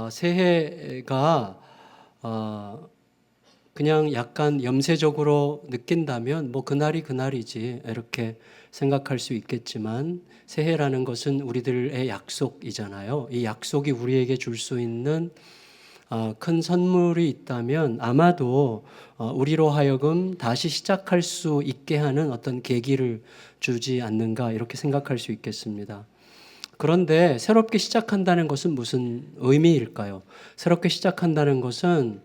새해가 그냥 약간 염세적으로 느낀다면 뭐 그날이 그날이지 이렇게 생각할 수 있겠지만, 새해라는 것은 우리들의 약속이잖아요. 이 약속이 우리에게 줄 수 있는 큰 선물이 있다면 아마도 우리로 하여금 다시 시작할 수 있게 하는 어떤 계기를 주지 않는가, 이렇게 생각할 수 있겠습니다. 그런데 새롭게 시작한다는 것은 무슨 의미일까요? 새롭게 시작한다는 것은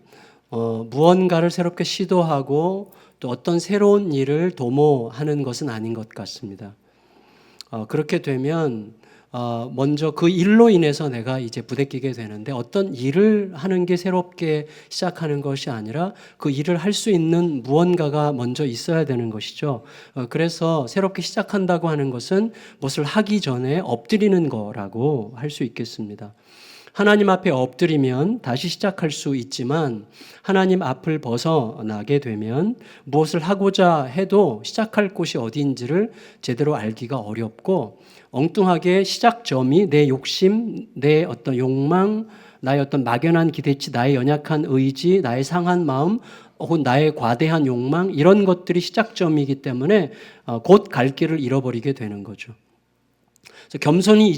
무언가를 새롭게 시도하고 또 어떤 새로운 일을 도모하는 것은 아닌 것 같습니다. 그렇게 되면 먼저 그 일로 인해서 내가 이제 부대끼게 되는데, 어떤 일을 하는 게 새롭게 시작하는 것이 아니라 그 일을 할 수 있는 무언가가 먼저 있어야 되는 것이죠. 그래서 새롭게 시작한다고 하는 것은 무엇을 하기 전에 엎드리는 거라고 할 수 있겠습니다. 하나님 앞에 엎드리면 다시 시작할 수 있지만, 하나님 앞을 벗어나게 되면 무엇을 하고자 해도 시작할 곳이 어디인지를 제대로 알기가 어렵고, 엉뚱하게 시작점이 내 욕심, 내 어떤 욕망, 나의 어떤 막연한 기대치, 나의 연약한 의지, 나의 상한 마음, 혹은 나의 과대한 욕망, 이런 것들이 시작점이기 때문에 곧 갈 길을 잃어버리게 되는 거죠. 겸손히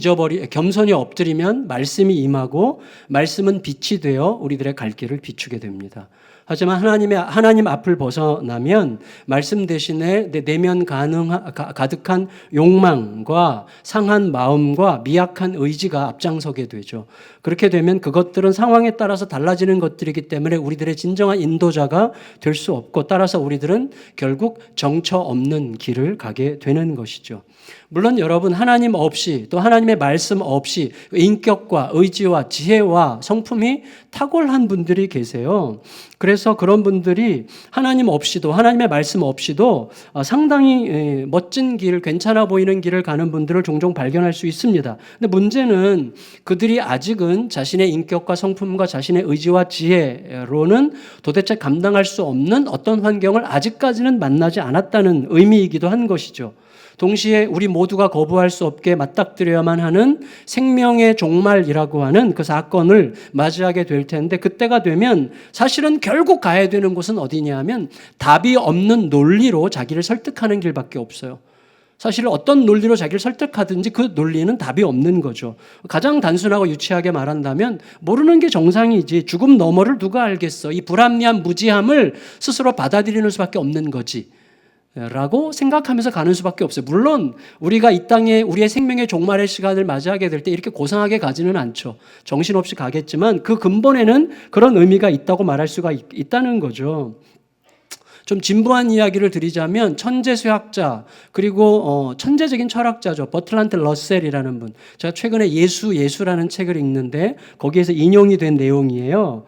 엎드리면 말씀이 임하고, 말씀은 빛이 되어 우리들의 갈 길을 비추게 됩니다. 하지만 하나님 앞을 벗어나면 말씀 대신에 내 내면 가득한 욕망과 상한 마음과 미약한 의지가 앞장서게 되죠. 그렇게 되면 그것들은 상황에 따라서 달라지는 것들이기 때문에 우리들의 진정한 인도자가 될 수 없고, 따라서 우리들은 결국 정처 없는 길을 가게 되는 것이죠. 물론 여러분, 하나님 없이, 또 하나님의 말씀 없이 인격과 의지와 지혜와 성품이 탁월한 분들이 계세요. 그래서 그런 분들이 하나님 없이도, 하나님의 말씀 없이도 상당히 멋진 길, 괜찮아 보이는 길을 가는 분들을 종종 발견할 수 있습니다. 근데 문제는 그들이 아직은 자신의 인격과 성품과 자신의 의지와 지혜로는 도대체 감당할 수 없는 어떤 환경을 아직까지는 만나지 않았다는 의미이기도 한 것이죠. 동시에 우리 모두가 거부할 수 없게 맞닥뜨려야만 하는 생명의 종말이라고 하는 그 사건을 맞이하게 될 텐데, 그때가 되면 사실은 결국 가야 되는 곳은 어디냐 하면 답이 없는 논리로 자기를 설득하는 길밖에 없어요. 사실 어떤 논리로 자기를 설득하든지 그 논리는 답이 없는 거죠. 가장 단순하고 유치하게 말한다면 모르는 게 정상이지, 죽음 너머를 누가 알겠어, 이 불합리한 무지함을 스스로 받아들이는 수밖에 없는 거지 라고 생각하면서 가는 수밖에 없어요. 물론 우리가 이 땅에 우리의 생명의 종말의 시간을 맞이하게 될 때 이렇게 고상하게 가지는 않죠. 정신없이 가겠지만 그 근본에는 그런 의미가 있다고 말할 수가 있다는 거죠. 좀 진부한 이야기를 드리자면, 천재수학자 그리고 천재적인 철학자죠. 버트란트 러셀이라는 분. 제가 최근에 예수라는 책을 읽는데 거기에서 인용이 된 내용이에요.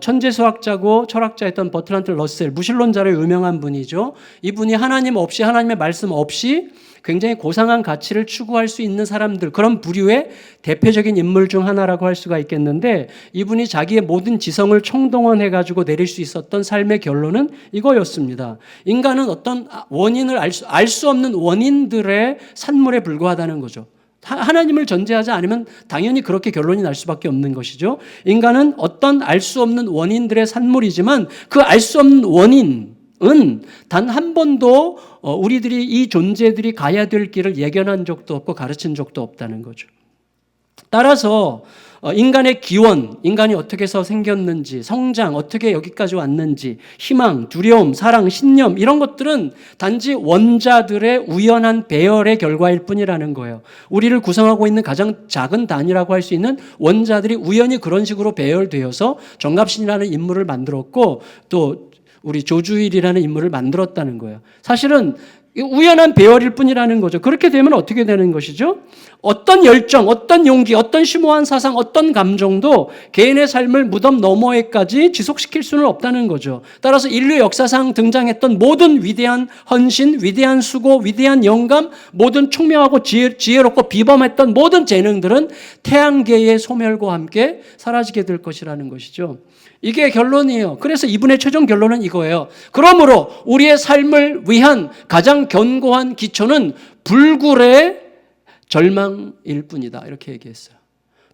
천재수학자고 철학자였던 버트란트 러셀, 무신론자로 유명한 분이죠. 이분이 하나님 없이, 하나님의 말씀 없이 굉장히 고상한 가치를 추구할 수 있는 사람들, 그런 부류의 대표적인 인물 중 하나라고 할 수가 있겠는데, 이분이 자기의 모든 지성을 총동원해가지고 내릴 수 있었던 삶의 결론은 이거였습니다. 인간은 어떤 원인을 알 수 없는 원인들의 산물에 불과하다는 거죠. 하나님을 전제하지 않으면 당연히 그렇게 결론이 날 수밖에 없는 것이죠. 인간은 어떤 알 수 없는 원인들의 산물이지만 그 알 수 없는 원인은 단 한 번도 우리들이 이 존재들이 가야 될 길을 예견한 적도 없고 가르친 적도 없다는 거죠. 따라서 인간의 기원, 인간이 어떻게 해서 생겼는지, 성장, 어떻게 여기까지 왔는지, 희망, 두려움, 사랑, 신념, 이런 것들은 단지 원자들의 우연한 배열의 결과일 뿐이라는 거예요. 우리를 구성하고 있는 가장 작은 단위라고 할 수 있는 원자들이 우연히 그런 식으로 배열되어서 정갑신이라는 인물을 만들었고, 또 우리 조주일이라는 인물을 만들었다는 거예요. 사실은 우연한 배열일 뿐이라는 거죠. 그렇게 되면 어떻게 되는 것이죠? 어떤 열정, 어떤 용기, 어떤 심오한 사상, 어떤 감정도 개인의 삶을 무덤 너머에까지 지속시킬 수는 없다는 거죠. 따라서 인류 역사상 등장했던 모든 위대한 헌신, 위대한 수고, 위대한 영감, 모든 총명하고 지혜롭고 비범했던 모든 재능들은 태양계의 소멸과 함께 사라지게 될 것이라는 것이죠. 이게 결론이에요. 그래서 이분의 최종 결론은 이거예요. 그러므로 우리의 삶을 위한 가장 견고한 기초는 불굴의 절망일 뿐이다, 이렇게 얘기했어요.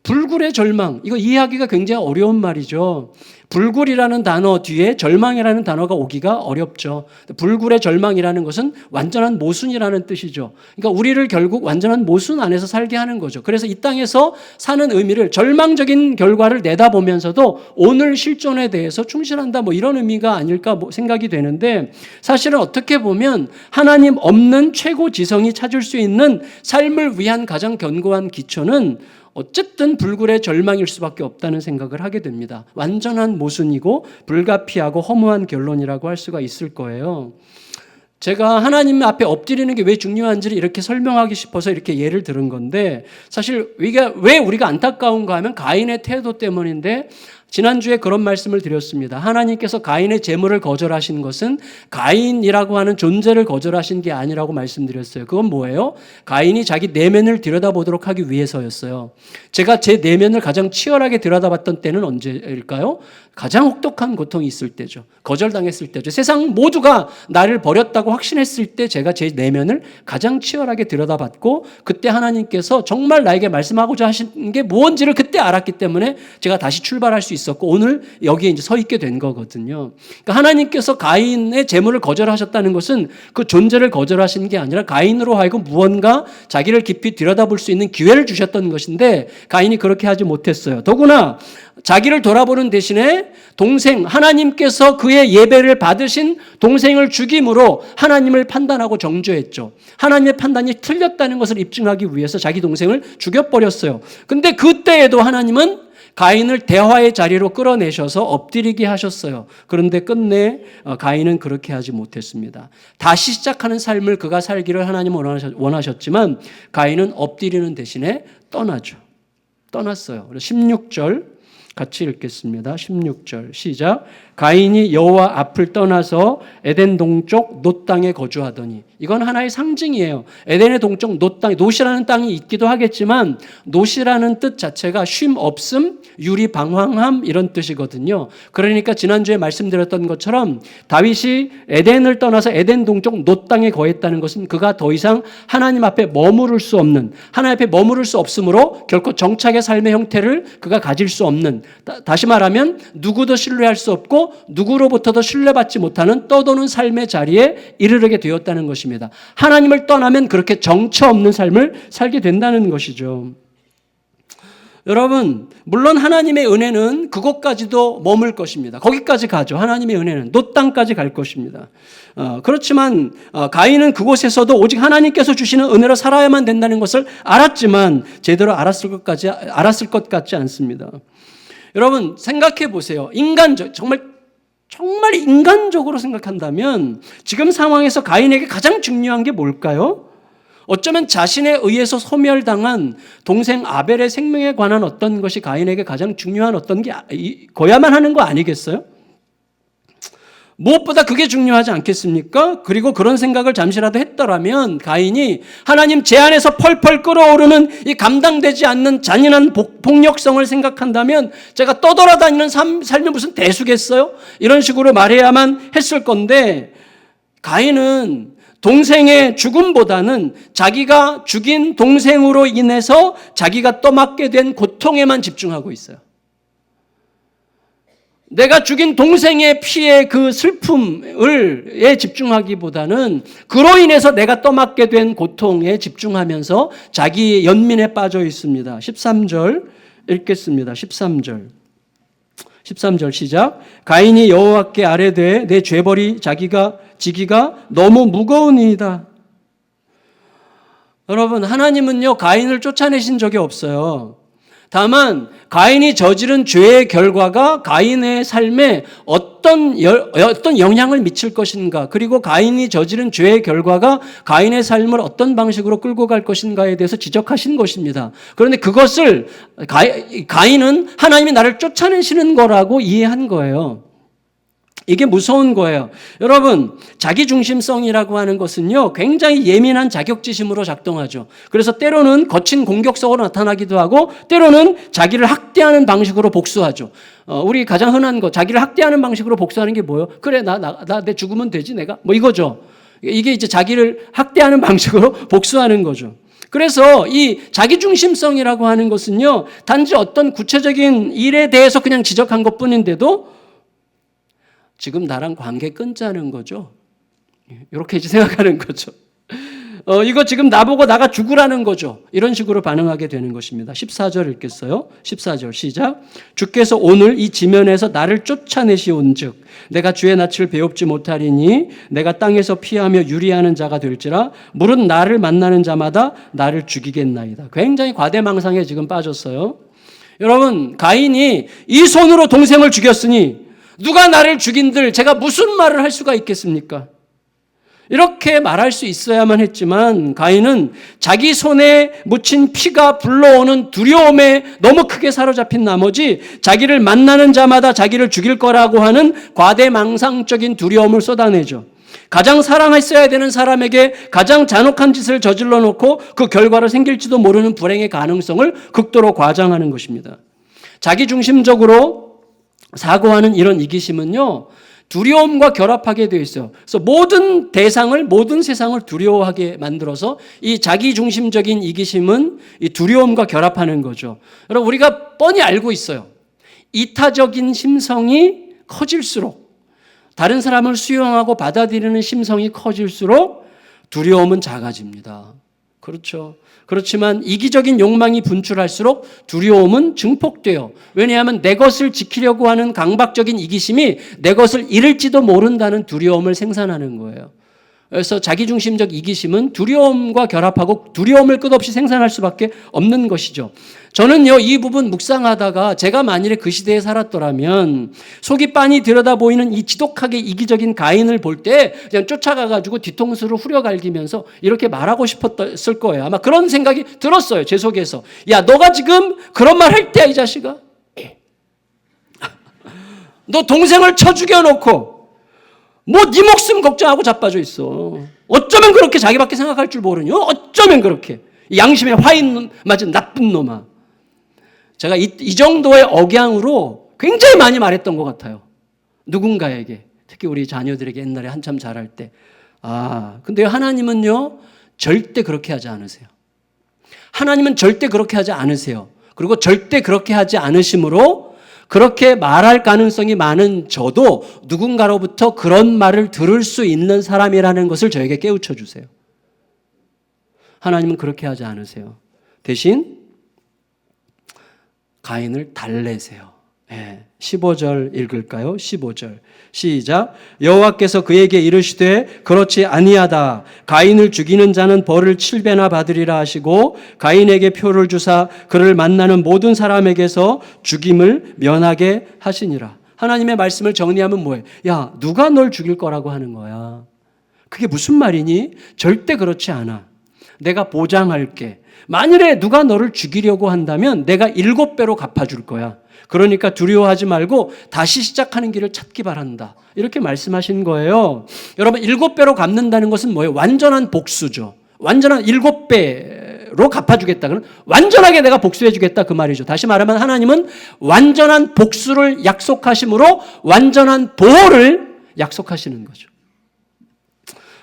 불굴의 절망, 이거 이해하기가 굉장히 어려운 말이죠. 불굴이라는 단어 뒤에 절망이라는 단어가 오기가 어렵죠. 불굴의 절망이라는 것은 완전한 모순이라는 뜻이죠. 그러니까 우리를 결국 완전한 모순 안에서 살게 하는 거죠. 그래서 이 땅에서 사는 의미를 절망적인 결과를 내다보면서도 오늘 실존에 대해서 충실한다, 뭐 이런 의미가 아닐까 생각이 되는데, 사실은 어떻게 보면 하나님 없는 최고 지성이 찾을 수 있는 삶을 위한 가장 견고한 기초는 어쨌든 불굴의 절망일 수밖에 없다는 생각을 하게 됩니다. 완전한 모순이고 불가피하고 허무한 결론이라고 할 수가 있을 거예요. 제가 하나님 앞에 엎드리는 게 왜 중요한지를 이렇게 설명하기 싶어서 이렇게 예를 들은 건데, 사실 왜 우리가 안타까운가 하면 가인의 태도 때문인데, 지난주에 그런 말씀을 드렸습니다. 하나님께서 가인의 제물을 거절하신 것은 가인이라고 하는 존재를 거절하신 게 아니라고 말씀드렸어요. 그건 뭐예요? 가인이 자기 내면을 들여다보도록 하기 위해서였어요. 제가 제 내면을 가장 치열하게 들여다봤던 때는 언제일까요? 가장 혹독한 고통이 있을 때죠. 거절당했을 때죠. 세상 모두가 나를 버렸다고 확신했을 때 제가 제 내면을 가장 치열하게 들여다봤고, 그때 하나님께서 정말 나에게 말씀하고자 하신 게 무엇인지를 그때 알았기 때문에 제가 다시 출발할 수 있었고 오늘 여기에 이제 서 있게 된 거거든요. 그러니까 하나님께서 가인의 제물을 거절하셨다는 것은 그 존재를 거절하신 게 아니라 가인으로 하여금 무언가 자기를 깊이 들여다볼 수 있는 기회를 주셨던 것인데, 가인이 그렇게 하지 못했어요. 더구나 자기를 돌아보는 대신에 동생, 하나님께서 그의 예배를 받으신 동생을 죽임으로 하나님을 판단하고 정죄했죠. 하나님의 판단이 틀렸다는 것을 입증하기 위해서 자기 동생을 죽여버렸어요. 근데 그때에도 하나님은 가인을 대화의 자리로 끌어내셔서 엎드리게 하셨어요. 그런데 끝내 가인은 그렇게 하지 못했습니다. 다시 시작하는 삶을 그가 살기를 하나님은 원하셨지만 가인은 엎드리는 대신에 떠났어요. 16절 같이 읽겠습니다. 16절 시작. 가인이 여호와 앞을 떠나서 에덴 동쪽 놋 땅에 거주하더니, 이건 하나의 상징이에요. 에덴의 동쪽 놋 땅, 놋이라는 땅이 있기도 하겠지만 놋이라는 뜻 자체가 쉼 없음, 유리 방황함 이런 뜻이거든요. 그러니까 지난주에 말씀드렸던 것처럼 다윗이 에덴을 떠나서 에덴 동쪽 놋 땅에 거했다는 것은 그가 더 이상 하나님 앞에 머무를 수 없는, 하나님 앞에 머무를 수 없으므로 결코 정착의 삶의 형태를 그가 가질 수 없는, 다시 말하면 누구도 신뢰할 수 없고 누구로부터도 신뢰받지 못하는 떠도는 삶의 자리에 이르게 되었다는 것입니다. 하나님을 떠나면 그렇게 정처 없는 삶을 살게 된다는 것이죠. 여러분, 물론 하나님의 은혜는 그곳까지도 머물 것입니다. 거기까지 가죠. 하나님의 은혜는 놋 땅까지 갈 것입니다. 그렇지만 가인은 그곳에서도 오직 하나님께서 주시는 은혜로 살아야만 된다는 것을 알았지만 제대로 알았을 것 같지 않습니다. 여러분 생각해 보세요. 정말 인간적으로 생각한다면 지금 상황에서 가인에게 가장 중요한 게 뭘까요? 어쩌면 자신에 의해서 소멸당한 동생 아벨의 생명에 관한 어떤 것이 가인에게 가장 중요한 어떤 게 거야만 하는 거 아니겠어요? 무엇보다 그게 중요하지 않겠습니까? 그리고 그런 생각을 잠시라도 했더라면 가인이 하나님 제 안에서 펄펄 끓어오르는 이 감당되지 않는 잔인한 폭력성을 생각한다면 제가 떠돌아다니는 삶이 무슨 대수겠어요? 이런 식으로 말해야만 했을 건데, 가인은 동생의 죽음보다는 자기가 죽인 동생으로 인해서 자기가 떠맡게 된 고통에만 집중하고 있어요. 내가 죽인 동생의 피의 그 슬픔에 집중하기보다는 그로 인해서 내가 떠맡게 된 고통에 집중하면서 자기 연민에 빠져 있습니다. 13절 읽겠습니다. 13절 시작. 가인이 여호와께 아뢰되 내 죄벌이 지기가 너무 무거우니이다. 여러분, 하나님은요 가인을 쫓아내신 적이 없어요. 다만 가인이 저지른 죄의 결과가 가인의 삶에 어떤 영향을 미칠 것인가, 그리고 가인이 저지른 죄의 결과가 가인의 삶을 어떤 방식으로 끌고 갈 것인가에 대해서 지적하신 것입니다. 그런데 그것을 가인은 하나님이 나를 쫓아내시는 거라고 이해한 거예요. 이게 무서운 거예요. 여러분, 자기중심성이라고 하는 것은요 굉장히 예민한 자격지심으로 작동하죠. 그래서 때로는 거친 공격성으로 나타나기도 하고 때로는 자기를 학대하는 방식으로 복수하죠. 우리 가장 흔한 거, 자기를 학대하는 방식으로 복수하는 게 뭐예요? 그래, 내 죽으면 되지 내가? 뭐 이거죠. 이게 이제 자기를 학대하는 방식으로 복수하는 거죠. 그래서 이 자기중심성이라고 하는 것은요, 단지 어떤 구체적인 일에 대해서 그냥 지적한 것 뿐인데도 지금 나랑 관계 끊자는 거죠. 이렇게 생각하는 거죠. 이거 지금 나보고 나가 죽으라는 거죠. 이런 식으로 반응하게 되는 것입니다. 14절 읽겠어요. 14절 시작. 주께서 오늘 이 지면에서 나를 쫓아내시온 즉 내가 주의 낯을 배웁지 못하리니 내가 땅에서 피하며 유리하는 자가 될지라 물은 나를 만나는 자마다 나를 죽이겠나이다. 굉장히 과대망상에 지금 빠졌어요. 여러분, 가인이 이 손으로 동생을 죽였으니 누가 나를 죽인들 제가 무슨 말을 할 수가 있겠습니까? 이렇게 말할 수 있어야만 했지만 가인은 자기 손에 묻힌 피가 불러오는 두려움에 너무 크게 사로잡힌 나머지 자기를 만나는 자마다 자기를 죽일 거라고 하는 과대망상적인 두려움을 쏟아내죠. 가장 사랑했어야 되는 사람에게 가장 잔혹한 짓을 저질러 놓고 그 결과로 생길지도 모르는 불행의 가능성을 극도로 과장하는 것입니다. 자기중심적으로 사고하는 이런 이기심은요, 두려움과 결합하게 되어 있어요. 그래서 모든 세상을 두려워하게 만들어서 이 자기중심적인 이기심은 이 두려움과 결합하는 거죠. 여러분, 우리가 뻔히 알고 있어요. 이타적인 심성이 커질수록, 다른 사람을 수용하고 받아들이는 심성이 커질수록 두려움은 작아집니다. 그렇죠. 그렇지만 이기적인 욕망이 분출할수록 두려움은 증폭돼요. 왜냐하면 내 것을 지키려고 하는 강박적인 이기심이 내 것을 잃을지도 모른다는 두려움을 생산하는 거예요. 그래서 자기중심적 이기심은 두려움과 결합하고 두려움을 끝없이 생산할 수밖에 없는 것이죠. 저는요, 이 부분 묵상하다가 제가 만일에 그 시대에 살았더라면 속이 빤히 들여다보이는 이 지독하게 이기적인 가인을 볼 때 그냥 쫓아가가지고 뒤통수를 후려갈기면서 이렇게 말하고 싶었을 거예요. 아마 그런 생각이 들었어요, 제 속에서. 야, 너가 지금 그런 말 할 때야, 이 자식아. 너 동생을 쳐 죽여놓고 뭐 네 목숨 걱정하고 자빠져 있어. 어쩌면 그렇게 자기밖에 생각할 줄 모르냐? 어쩌면 그렇게. 양심에 화인 맞은 나쁜 놈아. 제가 이 정도의 억양으로 굉장히 많이 말했던 것 같아요. 누군가에게. 특히 우리 자녀들에게 옛날에 한참 자랄 때. 근데 하나님은요, 절대 그렇게 하지 않으세요. 하나님은 절대 그렇게 하지 않으세요. 그리고 절대 그렇게 하지 않으심으로 그렇게 말할 가능성이 많은 저도 누군가로부터 그런 말을 들을 수 있는 사람이라는 것을 저에게 깨우쳐 주세요. 하나님은 그렇게 하지 않으세요. 대신 가인을 달래세요. 15절 읽을까요? 15절 시작. 여호와께서 그에게 이르시되 그렇지 아니하다. 가인을 죽이는 자는 벌을 7배나 받으리라 하시고 가인에게 표를 주사 그를 만나는 모든 사람에게서 죽임을 면하게 하시니라. 하나님의 말씀을 정리하면 뭐예요? 야, 누가 널 죽일 거라고 하는 거야. 그게 무슨 말이니? 절대 그렇지 않아. 내가 보장할게. 만일에 누가 너를 죽이려고 한다면 내가 7배로 갚아줄 거야. 그러니까 두려워하지 말고 다시 시작하는 길을 찾기 바란다. 이렇게 말씀하신 거예요. 여러분, 7배로 갚는다는 것은 뭐예요? 완전한 복수죠. 완전한 7배로 갚아주겠다. 그럼 완전하게 내가 복수해주겠다 그 말이죠. 다시 말하면 하나님은 완전한 복수를 약속하심으로 완전한 보호를 약속하시는 거죠.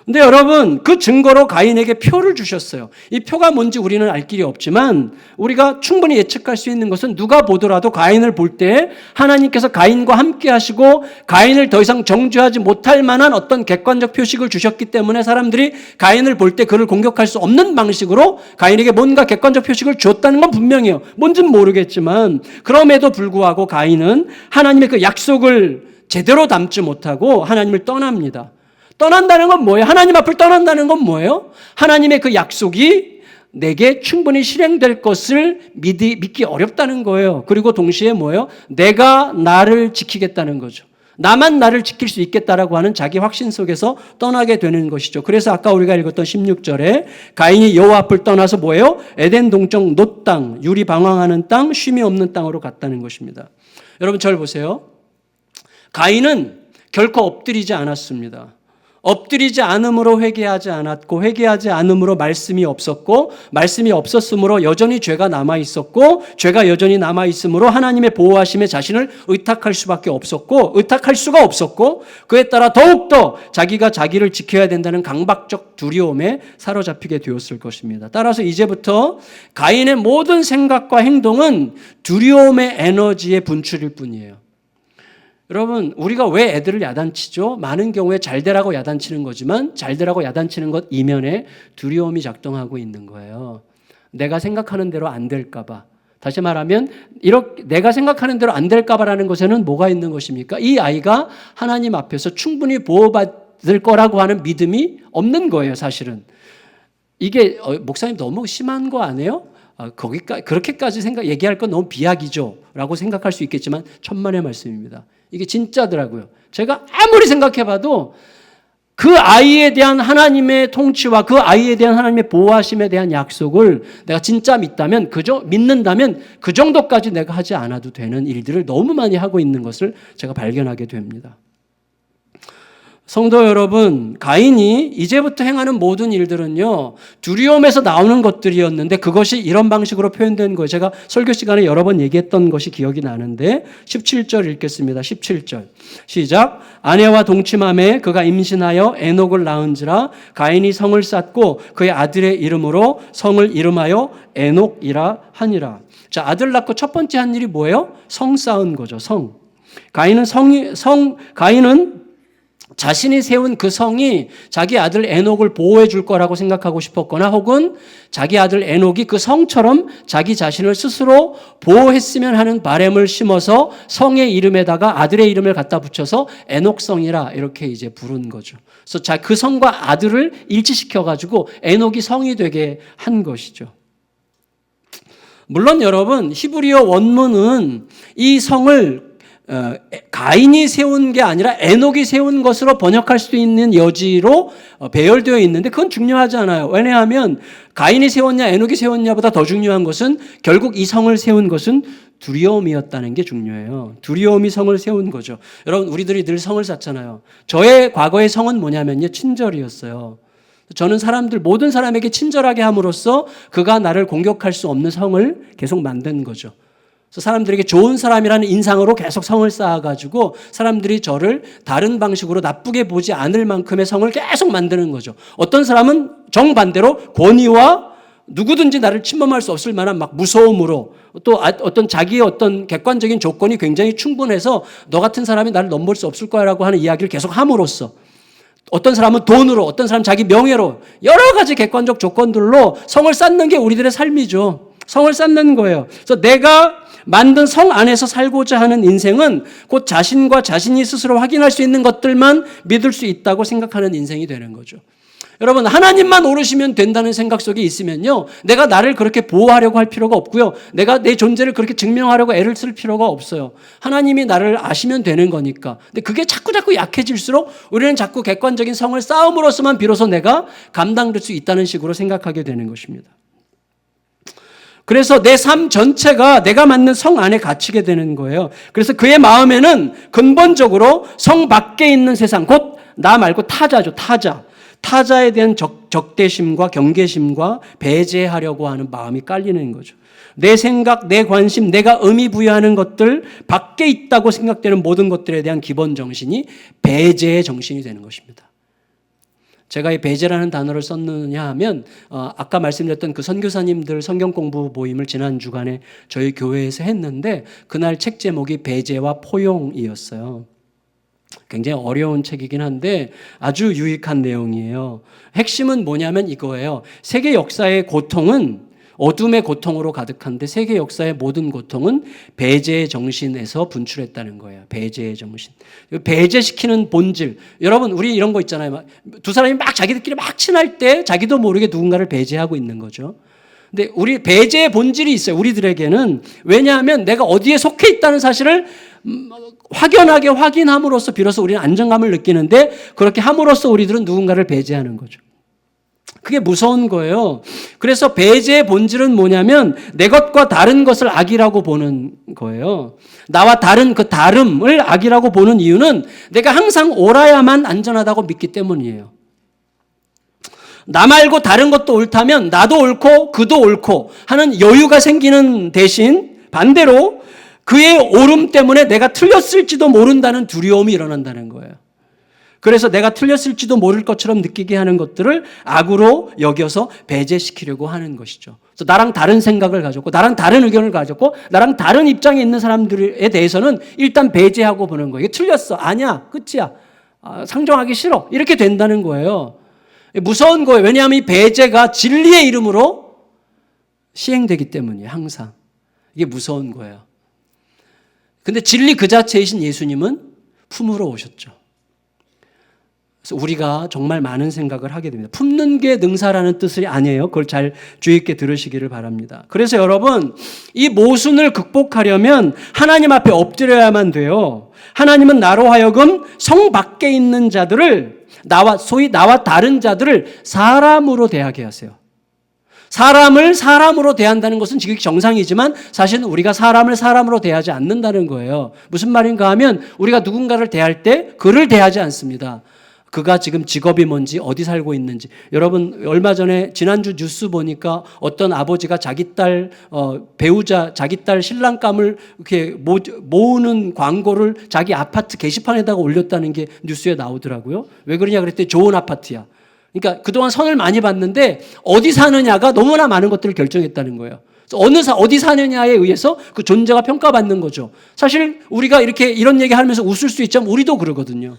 근데 여러분, 그 증거로 가인에게 표를 주셨어요. 이 표가 뭔지 우리는 알 길이 없지만 우리가 충분히 예측할 수 있는 것은 누가 보더라도 가인을 볼 때 하나님께서 가인과 함께 하시고 가인을 더 이상 정죄하지 못할 만한 어떤 객관적 표식을 주셨기 때문에 사람들이 가인을 볼 때 그를 공격할 수 없는 방식으로 가인에게 뭔가 객관적 표식을 줬다는 건 분명해요. 뭔지는 모르겠지만 그럼에도 불구하고 가인은 하나님의 그 약속을 제대로 담지 못하고 하나님을 떠납니다. 떠난다는 건 뭐예요? 하나님 앞을 떠난다는 건 뭐예요? 하나님의 그 약속이 내게 충분히 실행될 것을 믿기 어렵다는 거예요. 그리고 동시에 뭐예요? 내가 나를 지키겠다는 거죠. 나만 나를 지킬 수 있겠다라고 하는 자기 확신 속에서 떠나게 되는 것이죠. 그래서 아까 우리가 읽었던 16절에 가인이 여호와 앞을 떠나서 뭐예요? 에덴 동쪽 놋 땅, 유리 방황하는 땅, 쉼이 없는 땅으로 갔다는 것입니다. 여러분, 저를 보세요. 가인은 결코 엎드리지 않았습니다. 엎드리지 않음으로 회개하지 않았고 회개하지 않음으로 말씀이 없었고 말씀이 없었으므로 여전히 죄가 남아있었고 죄가 여전히 남아있으므로 하나님의 보호하심에 자신을 의탁할 수밖에 없었고 의탁할 수가 없었고 그에 따라 더욱더 자기가 자기를 지켜야 된다는 강박적 두려움에 사로잡히게 되었을 것입니다. 따라서 이제부터 가인의 모든 생각과 행동은 두려움의 에너지의 분출일 뿐이에요. 여러분, 우리가 왜 애들을 야단치죠? 많은 경우에 잘 되라고 야단치는 거지만 잘 되라고 야단치는 것 이면에 두려움이 작동하고 있는 거예요. 내가 생각하는 대로 안 될까 봐. 다시 말하면 이렇게 내가 생각하는 대로 안 될까 봐라는 것에는 뭐가 있는 것입니까? 이 아이가 하나님 앞에서 충분히 보호받을 거라고 하는 믿음이 없는 거예요, 사실은. 이게 목사님 너무 심한 거 아니에요? 그렇게까지 얘기할 건 너무 비약이죠 라고 생각할 수 있겠지만 천만의 말씀입니다. 이게 진짜더라고요. 제가 아무리 생각해봐도 그 아이에 대한 하나님의 통치와 그 아이에 대한 하나님의 보호하심에 대한 약속을 내가 진짜 믿는다면 그 정도까지 내가 하지 않아도 되는 일들을 너무 많이 하고 있는 것을 제가 발견하게 됩니다. 성도 여러분, 가인이 이제부터 행하는 모든 일들은요, 두려움에서 나오는 것들이었는데 그것이 이런 방식으로 표현된 거예요. 제가 설교 시간에 여러 번 얘기했던 것이 기억이 나는데 17절 읽겠습니다. 17절 시작. 아내와 동침함에 그가 임신하여 에녹을 낳은지라 가인이 성을 쌓고 그의 아들의 이름으로 성을 이름하여 에녹이라 하니라. 자, 아들 낳고 첫 번째 한 일이 뭐예요? 성 쌓은 거죠. 성. 가인은 자신이 세운 그 성이 자기 아들 에녹을 보호해 줄 거라고 생각하고 싶었거나 혹은 자기 아들 에녹이 그 성처럼 자기 자신을 스스로 보호했으면 하는 바람을 심어서 성의 이름에다가 아들의 이름을 갖다 붙여서 에녹성이라 이렇게 이제 부른 거죠. 그래서 그 성과 아들을 일치시켜가지고 에녹이 성이 되게 한 것이죠. 물론 여러분, 히브리어 원문은 이 성을 가인이 세운 게 아니라 에녹이 세운 것으로 번역할 수 있는 여지로 배열되어 있는데 그건 중요하지 않아요. 왜냐하면 가인이 세웠냐 에녹이 세웠냐보다 더 중요한 것은 결국 이 성을 세운 것은 두려움이었다는 게 중요해요. 두려움이 성을 세운 거죠. 여러분, 우리들이 늘 성을 쌓잖아요. 저의 과거의 성은 뭐냐면요, 친절이었어요. 저는 모든 사람에게 친절하게 함으로써 그가 나를 공격할 수 없는 성을 계속 만든 거죠. 그래서 사람들에게 좋은 사람이라는 인상으로 계속 성을 쌓아가지고 사람들이 저를 다른 방식으로 나쁘게 보지 않을 만큼의 성을 계속 만드는 거죠. 어떤 사람은 정반대로 권위와 누구든지 나를 침범할 수 없을 만한 막 무서움으로 또 어떤 자기의 어떤 객관적인 조건이 굉장히 충분해서 너 같은 사람이 나를 넘볼 수 없을 거야라고 하는 이야기를 계속 함으로써 어떤 사람은 돈으로, 어떤 사람은 자기 명예로 여러 가지 객관적 조건들로 성을 쌓는 게 우리들의 삶이죠. 성을 쌓는 거예요. 그래서 내가 만든 성 안에서 살고자 하는 인생은 곧 자신과 자신이 스스로 확인할 수 있는 것들만 믿을 수 있다고 생각하는 인생이 되는 거죠. 여러분, 하나님만 오르시면 된다는 생각 속에 있으면요, 내가 나를 그렇게 보호하려고 할 필요가 없고요, 내가 내 존재를 그렇게 증명하려고 애를 쓸 필요가 없어요. 하나님이 나를 아시면 되는 거니까. 근데 그게 자꾸 약해질수록 우리는 자꾸 객관적인 성을 쌓음으로써만 비로소 내가 감당될 수 있다는 식으로 생각하게 되는 것입니다. 그래서 내 삶 전체가 내가 만든 성 안에 갇히게 되는 거예요. 그래서 그의 마음에는 근본적으로 성 밖에 있는 세상, 곧 나 말고 타자죠. 타자에 대한 적대심과 경계심과 배제하려고 하는 마음이 깔리는 거죠. 내 생각, 내 관심, 내가 의미 부여하는 것들 밖에 있다고 생각되는 모든 것들에 대한 기본 정신이 배제의 정신이 되는 것입니다. 제가 이 배제라는 단어를 썼느냐 하면 아까 말씀드렸던 그 선교사님들 성경 공부 모임을 지난 주간에 저희 교회에서 했는데 그날 책 제목이 배제와 포용이었어요. 굉장히 어려운 책이긴 한데 아주 유익한 내용이에요. 핵심은 뭐냐면 이거예요. 세계 역사의 고통은 어둠의 고통으로 가득한데 세계 역사의 모든 고통은 배제의 정신에서 분출했다는 거예요. 배제의 정신. 배제시키는 본질. 여러분, 우리 이런 거 있잖아요. 두 사람이 막 자기들끼리 막 친할 때 자기도 모르게 누군가를 배제하고 있는 거죠. 근데 우리 배제의 본질이 있어요. 우리들에게는. 왜냐하면 내가 어디에 속해 있다는 사실을 확연하게 확인함으로써 비로소 우리는 안정감을 느끼는데 그렇게 함으로써 우리들은 누군가를 배제하는 거죠. 그게 무서운 거예요. 그래서 배제의 본질은 뭐냐면 내 것과 다른 것을 악이라고 보는 거예요. 나와 다른 그 다름을 악이라고 보는 이유는 내가 항상 옳아야만 안전하다고 믿기 때문이에요. 나 말고 다른 것도 옳다면 나도 옳고 그도 옳고 하는 여유가 생기는 대신 반대로 그의 옳음 때문에 내가 틀렸을지도 모른다는 두려움이 일어난다는 거예요. 그래서 내가 틀렸을지도 모를 것처럼 느끼게 하는 것들을 악으로 여겨서 배제시키려고 하는 것이죠. 그래서 나랑 다른 생각을 가졌고 나랑 다른 의견을 가졌고 나랑 다른 입장에 있는 사람들에 대해서는 일단 배제하고 보는 거예요. 이게 틀렸어. 아니야. 끝이야. 상정하기 싫어. 이렇게 된다는 거예요. 무서운 거예요. 왜냐하면 이 배제가 진리의 이름으로 시행되기 때문이에요. 항상. 이게 무서운 거예요. 근데 진리 그 자체이신 예수님은 품으러 오셨죠. 그래서 우리가 정말 많은 생각을 하게 됩니다. 품는 게 능사라는 뜻이 아니에요. 그걸 잘 주의 있게 들으시기를 바랍니다. 그래서 여러분, 이 모순을 극복하려면 하나님 앞에 엎드려야만 돼요. 하나님은 나로 하여금 성 밖에 있는 자들을 소위 나와 다른 자들을 사람으로 대하게 하세요. 사람을 사람으로 대한다는 것은 지극히 정상이지만 사실은 우리가 사람을 사람으로 대하지 않는다는 거예요. 무슨 말인가 하면 우리가 누군가를 대할 때 그를 대하지 않습니다. 그가 지금 직업이 뭔지 어디 살고 있는지. 여러분 얼마 전에 지난주 뉴스 보니까 어떤 아버지가 자기 딸 배우자 자기 딸 신랑감을 이렇게 모으는 광고를 자기 아파트 게시판에다가 올렸다는 게 뉴스에 나오더라고요. 왜 그러냐 그랬더니 좋은 아파트야. 그러니까 그동안 선을 많이 봤는데 어디 사느냐가 너무나 많은 것들을 결정했다는 거예요. 어디 사느냐에 의해서 그 존재가 평가받는 거죠. 사실 우리가 이렇게 이런 얘기 하면서 웃을 수 있지만 우리도 그러거든요.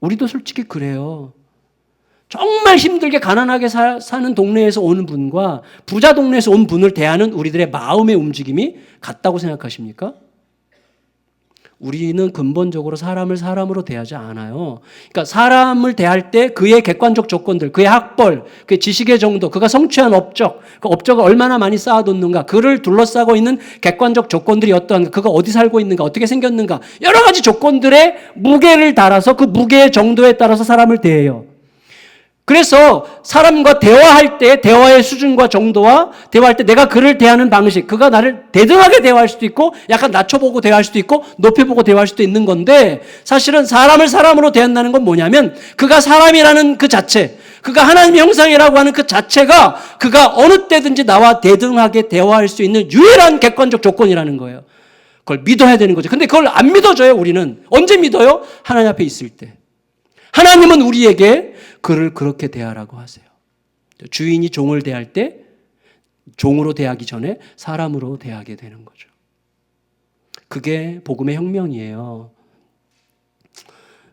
우리도 솔직히 그래요. 정말 힘들게 가난하게 사는 동네에서 오는 분과 부자 동네에서 온 분을 대하는 우리들의 마음의 움직임이 같다고 생각하십니까? 우리는 근본적으로 사람을 사람으로 대하지 않아요. 그러니까 사람을 대할 때 그의 객관적 조건들, 그의 학벌, 그의 지식의 정도, 그가 성취한 업적, 그 업적을 얼마나 많이 쌓아뒀는가, 그를 둘러싸고 있는 객관적 조건들이 어떠한가, 그가 어디 살고 있는가, 어떻게 생겼는가, 여러 가지 조건들의 무게를 달아서 그 무게의 정도에 따라서 사람을 대해요. 그래서 사람과 대화할 때 대화의 수준과 정도와 대화할 때 내가 그를 대하는 방식, 그가 나를 대등하게 대화할 수도 있고 약간 낮춰보고 대화할 수도 있고 높여보고 대화할 수도 있는 건데 사실은 사람을 사람으로 대한다는 건 뭐냐면 그가 사람이라는 그 자체, 그가 하나님의 형상이라고 하는 그 자체가 그가 어느 때든지 나와 대등하게 대화할 수 있는 유일한 객관적 조건이라는 거예요. 그걸 믿어야 되는 거죠. 근데 그걸 안 믿어줘요, 우리는. 언제 믿어요? 하나님 앞에 있을 때. 하나님은 우리에게 그를 그렇게 대하라고 하세요. 주인이 종을 대할 때 종으로 대하기 전에 사람으로 대하게 되는 거죠. 그게 복음의 혁명이에요.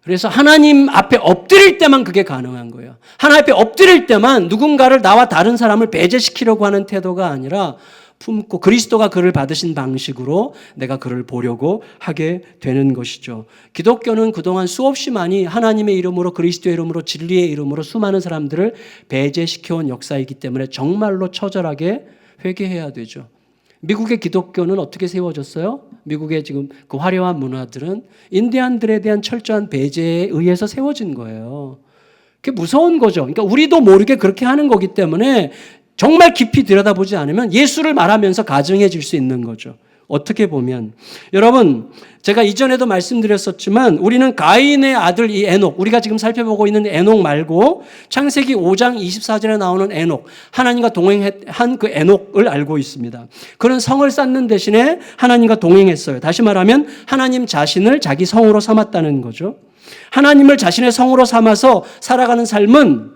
그래서 하나님 앞에 엎드릴 때만 그게 가능한 거예요. 하나님 앞에 엎드릴 때만 누군가를 나와 다른 사람을 배제시키려고 하는 태도가 아니라 품고 그리스도가 그를 받으신 방식으로 내가 그를 보려고 하게 되는 것이죠. 기독교는 그동안 수없이 많이 하나님의 이름으로 그리스도의 이름으로 진리의 이름으로 수많은 사람들을 배제시켜온 역사이기 때문에 정말로 처절하게 회개해야 되죠. 미국의 기독교는 어떻게 세워졌어요? 미국의 지금 그 화려한 문화들은 인디안들에 대한 철저한 배제에 의해서 세워진 거예요. 그게 무서운 거죠. 그러니까 우리도 모르게 그렇게 하는 거기 때문에 정말 깊이 들여다보지 않으면 예수를 말하면서 가증해질 수 있는 거죠. 어떻게 보면 여러분 제가 이전에도 말씀드렸었지만 우리는 가인의 아들 이 에녹, 우리가 지금 살펴보고 있는 에녹 말고 창세기 5장 24절에 나오는 에녹, 하나님과 동행한 그 에녹을 알고 있습니다. 그는 성을 쌓는 대신에 하나님과 동행했어요. 다시 말하면 하나님 자신을 자기 성으로 삼았다는 거죠. 하나님을 자신의 성으로 삼아서 살아가는 삶은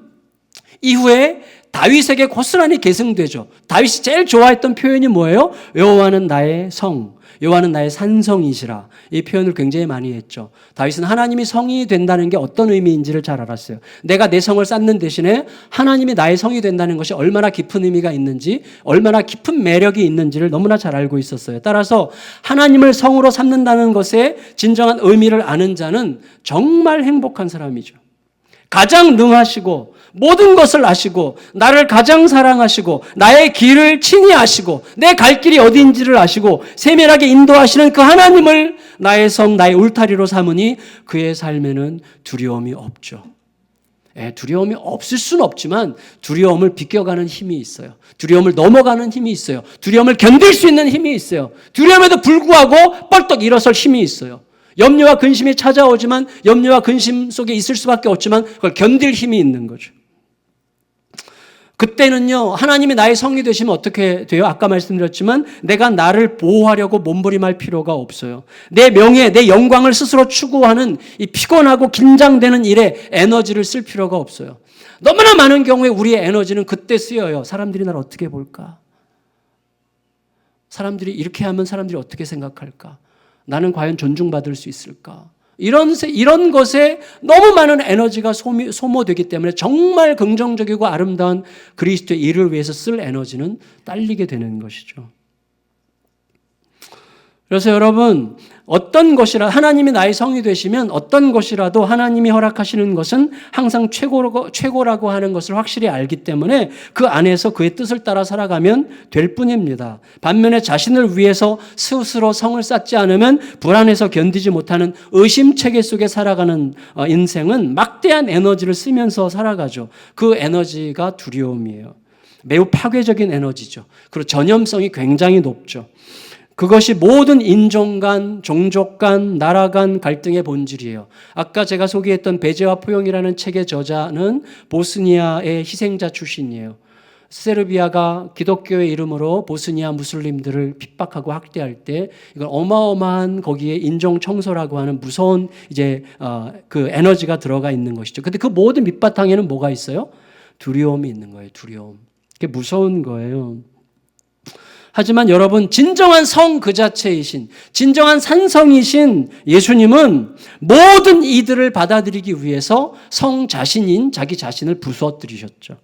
이후에 다윗에게 고스란히 계승되죠. 다윗이 제일 좋아했던 표현이 뭐예요? 여호와는 나의 성, 여호와는 나의 산성이시라. 이 표현을 굉장히 많이 했죠. 다윗은 하나님이 성이 된다는 게 어떤 의미인지를 잘 알았어요. 내가 내 성을 쌓는 대신에 하나님이 나의 성이 된다는 것이 얼마나 깊은 의미가 있는지, 얼마나 깊은 매력이 있는지를 너무나 잘 알고 있었어요. 따라서 하나님을 성으로 삼는다는 것의 진정한 의미를 아는 자는 정말 행복한 사람이죠. 가장 능하시고 모든 것을 아시고 나를 가장 사랑하시고 나의 길을 친히 아시고 내 갈 길이 어디인지를 아시고 세밀하게 인도하시는 그 하나님을 나의 성, 나의 울타리로 삼으니 그의 삶에는 두려움이 없죠. 두려움이 없을 수는 없지만 두려움을 비껴가는 힘이 있어요. 두려움을 넘어가는 힘이 있어요. 두려움을 견딜 수 있는 힘이 있어요. 두려움에도 불구하고 뻘떡 일어설 힘이 있어요. 염려와 근심이 찾아오지만 염려와 근심 속에 있을 수밖에 없지만 그걸 견딜 힘이 있는 거죠. 그때는요, 하나님이 나의 성이 되시면 어떻게 돼요? 아까 말씀드렸지만 내가 나를 보호하려고 몸부림할 필요가 없어요. 내 명예, 내 영광을 스스로 추구하는 이 피곤하고 긴장되는 일에 에너지를 쓸 필요가 없어요. 너무나 많은 경우에 우리의 에너지는 그때 쓰여요. 사람들이 나를 어떻게 볼까? 사람들이 이렇게 하면 사람들이 어떻게 생각할까? 나는 과연 존중받을 수 있을까? 이런 것에 너무 많은 에너지가 소모되기 때문에 정말 긍정적이고 아름다운 그리스도의 일을 위해서 쓸 에너지는 딸리게 되는 것이죠. 그래서 여러분, 어떤 것이라 하나님이 나의 성이 되시면 어떤 것이라도 하나님이 허락하시는 것은 항상 최고라고 하는 것을 확실히 알기 때문에 그 안에서 그의 뜻을 따라 살아가면 될 뿐입니다. 반면에 자신을 위해서 스스로 성을 쌓지 않으면 불안해서 견디지 못하는 의심체계 속에 살아가는 인생은 막대한 에너지를 쓰면서 살아가죠. 그 에너지가 두려움이에요. 매우 파괴적인 에너지죠. 그리고 전염성이 굉장히 높죠. 그것이 모든 인종 간, 종족 간, 나라 간 갈등의 본질이에요. 아까 제가 소개했던 배제와 포용이라는 책의 저자는 보스니아의 희생자 출신이에요. 세르비아가 기독교의 이름으로 보스니아 무슬림들을 핍박하고 학대할 때 이건 어마어마한 거기에 인종 청소라고 하는 무서운 그 에너지가 들어가 있는 것이죠. 근데 그 모든 밑바탕에는 뭐가 있어요? 두려움이 있는 거예요. 두려움. 그게 무서운 거예요. 하지만 여러분, 진정한 성 그 자체이신, 진정한 산성이신 예수님은 모든 이들을 받아들이기 위해서 성 자신인 자기 자신을 부수어뜨리셨죠.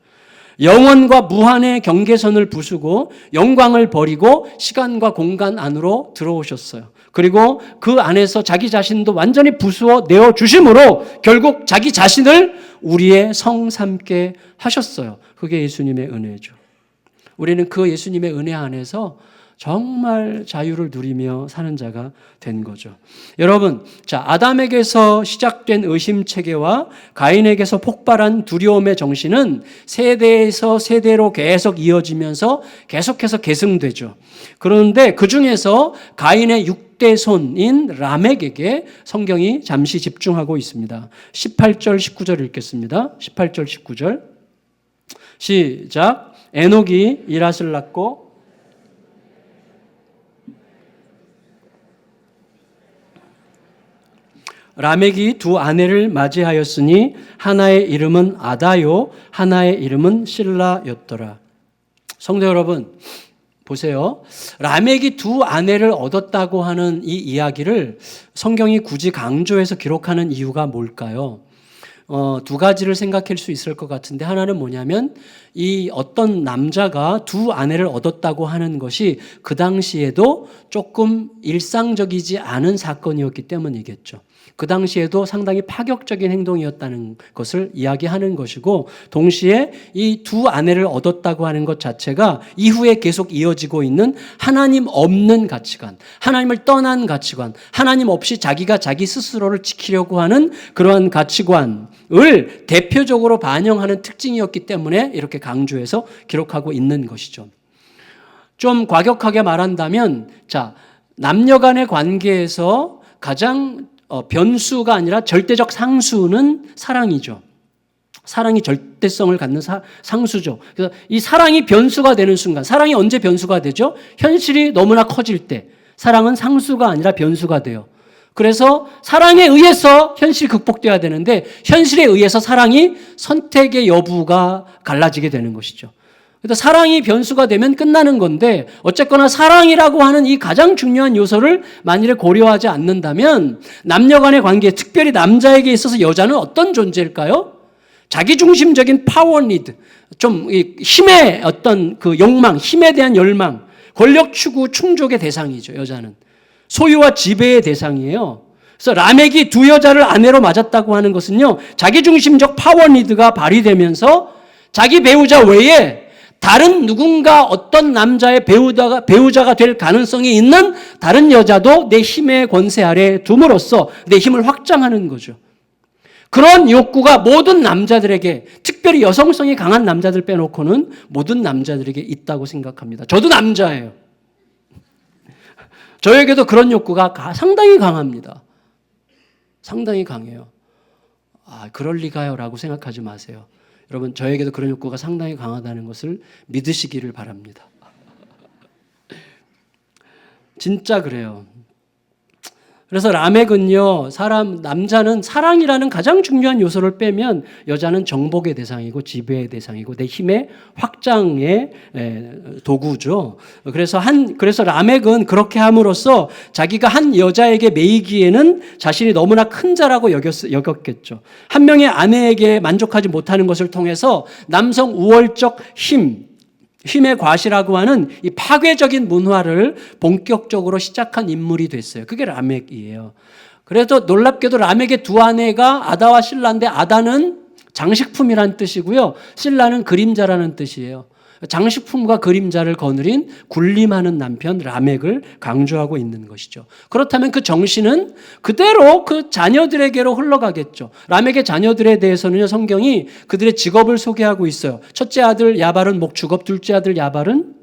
영원과 무한의 경계선을 부수고 영광을 버리고 시간과 공간 안으로 들어오셨어요. 그리고 그 안에서 자기 자신도 완전히 부수어 내어주심으로 결국 자기 자신을 우리의 성 삼게 하셨어요. 그게 예수님의 은혜죠. 우리는 그 예수님의 은혜 안에서 정말 자유를 누리며 사는 자가 된 거죠. 여러분, 아담에게서 시작된 의심체계와 가인에게서 폭발한 두려움의 정신은 세대에서 세대로 계속 이어지면서 계속해서 계승되죠. 그런데 그 중에서 가인의 6대 손인 라멕에게 성경이 잠시 집중하고 있습니다. 18절, 19절 읽겠습니다. 18절, 19절. 시작. 에녹이 이랏을 낳고 라멕이 두 아내를 맞이하였으니 하나의 이름은 아다요 하나의 이름은 실라였더라. 성도 여러분, 보세요. 라멕이 두 아내를 얻었다고 하는 이 이야기를 성경이 굳이 강조해서 기록하는 이유가 뭘까요? 두 가지를 생각할 수 있을 것 같은데, 하나는 뭐냐면 이 어떤 남자가 두 아내를 얻었다고 하는 것이 그 당시에도 조금 일상적이지 않은 사건이었기 때문이겠죠. 그 당시에도 상당히 파격적인 행동이었다는 것을 이야기하는 것이고, 동시에 이 두 아내를 얻었다고 하는 것 자체가 이후에 계속 이어지고 있는 하나님 없는 가치관, 하나님을 떠난 가치관, 하나님 없이 자기가 자기 스스로를 지키려고 하는 그러한 가치관을 대표적으로 반영하는 특징이었기 때문에 이렇게 강조해서 기록하고 있는 것이죠. 좀 과격하게 말한다면, 남녀 간의 관계에서 가장 변수가 아니라 절대적 상수는 사랑이죠. 사랑이 절대성을 갖는 상수죠. 그래서 이 사랑이 변수가 되는 순간, 사랑이 언제 변수가 되죠? 현실이 너무나 커질 때 사랑은 상수가 아니라 변수가 돼요. 그래서 사랑에 의해서 현실이 극복돼야 되는데 현실에 의해서 사랑이 선택의 여부가 갈라지게 되는 것이죠. 그래서 사랑이 변수가 되면 끝나는 건데, 어쨌거나 사랑이라고 하는 이 가장 중요한 요소를 만일에 고려하지 않는다면 남녀 간의 관계, 특별히 남자에게 있어서 여자는 어떤 존재일까요? 자기중심적인 파워 니드, 좀 힘의 어떤 그 욕망, 힘에 대한 열망, 권력 추구 충족의 대상이죠. 여자는 소유와 지배의 대상이에요. 그래서 라멕이 두 여자를 아내로 맞았다고 하는 것은요, 자기중심적 파워 니드가 발휘되면서 자기 배우자 외에 다른 누군가 어떤 남자의 배우자가 될 가능성이 있는 다른 여자도 내 힘의 권세 아래 둠으로써 내 힘을 확장하는 거죠. 그런 욕구가 모든 남자들에게, 특별히 여성성이 강한 남자들 빼놓고는 모든 남자들에게 있다고 생각합니다. 저도 남자예요. 저에게도 그런 욕구가 상당히 강합니다. 상당히 강해요. 그럴 리가요 라고 생각하지 마세요. 여러분, 저에게도 그런 욕구가 상당히 강하다는 것을 믿으시기를 바랍니다. 진짜 그래요. 그래서 라멕은요, 남자는 사랑이라는 가장 중요한 요소를 빼면 여자는 정복의 대상이고 지배의 대상이고 내 힘의 확장의 도구죠. 그래서 라멕은 그렇게 함으로써 자기가 한 여자에게 매이기에는 자신이 너무나 큰 자라고 여겼겠죠. 한 명의 아내에게 만족하지 못하는 것을 통해서 남성 우월적 힘의 과시라고 하는 이 파괴적인 문화를 본격적으로 시작한 인물이 됐어요. 그게 라멕이에요. 그래도 놀랍게도 라멕의 두 아내가 아다와 실라인데 아다는 장식품이란 뜻이고요. 실라는 그림자라는 뜻이에요. 장식품과 그림자를 거느린 군림하는 남편 라멕을 강조하고 있는 것이죠. 그렇다면 그 정신은 그대로 그 자녀들에게로 흘러가겠죠. 라멕의 자녀들에 대해서는요, 성경이 그들의 직업을 소개하고 있어요. 첫째 아들 야발은 목축업, 둘째 아들 야발은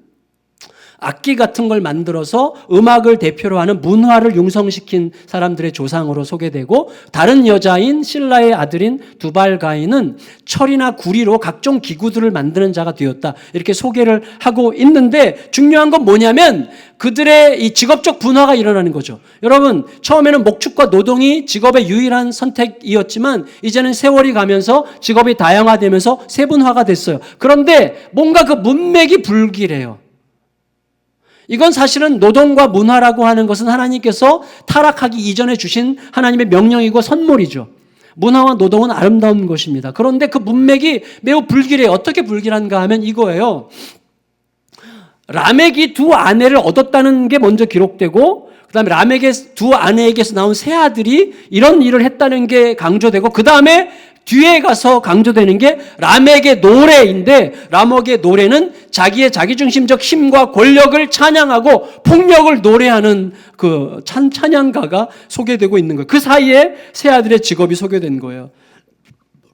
악기 같은 걸 만들어서 음악을 대표로 하는 문화를 융성시킨 사람들의 조상으로 소개되고, 다른 여자인 실라의 아들인 두발가인은 철이나 구리로 각종 기구들을 만드는 자가 되었다. 이렇게 소개를 하고 있는데, 중요한 건 뭐냐면 그들의 이 직업적 분화가 일어나는 거죠. 여러분, 처음에는 목축과 노동이 직업의 유일한 선택이었지만 이제는 세월이 가면서 직업이 다양화되면서 세분화가 됐어요. 그런데 뭔가 그 문맥이 불길해요. 이건 사실은 노동과 문화라고 하는 것은 하나님께서 타락하기 이전에 주신 하나님의 명령이고 선물이죠. 문화와 노동은 아름다운 것입니다. 그런데 그 문맥이 매우 불길해요. 어떻게 불길한가 하면 이거예요. 라멕이 두 아내를 얻었다는 게 먼저 기록되고, 그 다음에 라멕의 두 아내에게서 나온 세 아들이 이런 일을 했다는 게 강조되고, 그 다음에 뒤에 가서 강조되는 게 라멕의 노래인데, 라멕의 노래는 자기의 자기중심적 힘과 권력을 찬양하고 폭력을 노래하는 그 찬양가가 소개되고 있는 거예요. 그 사이에 세 아들의 직업이 소개된 거예요.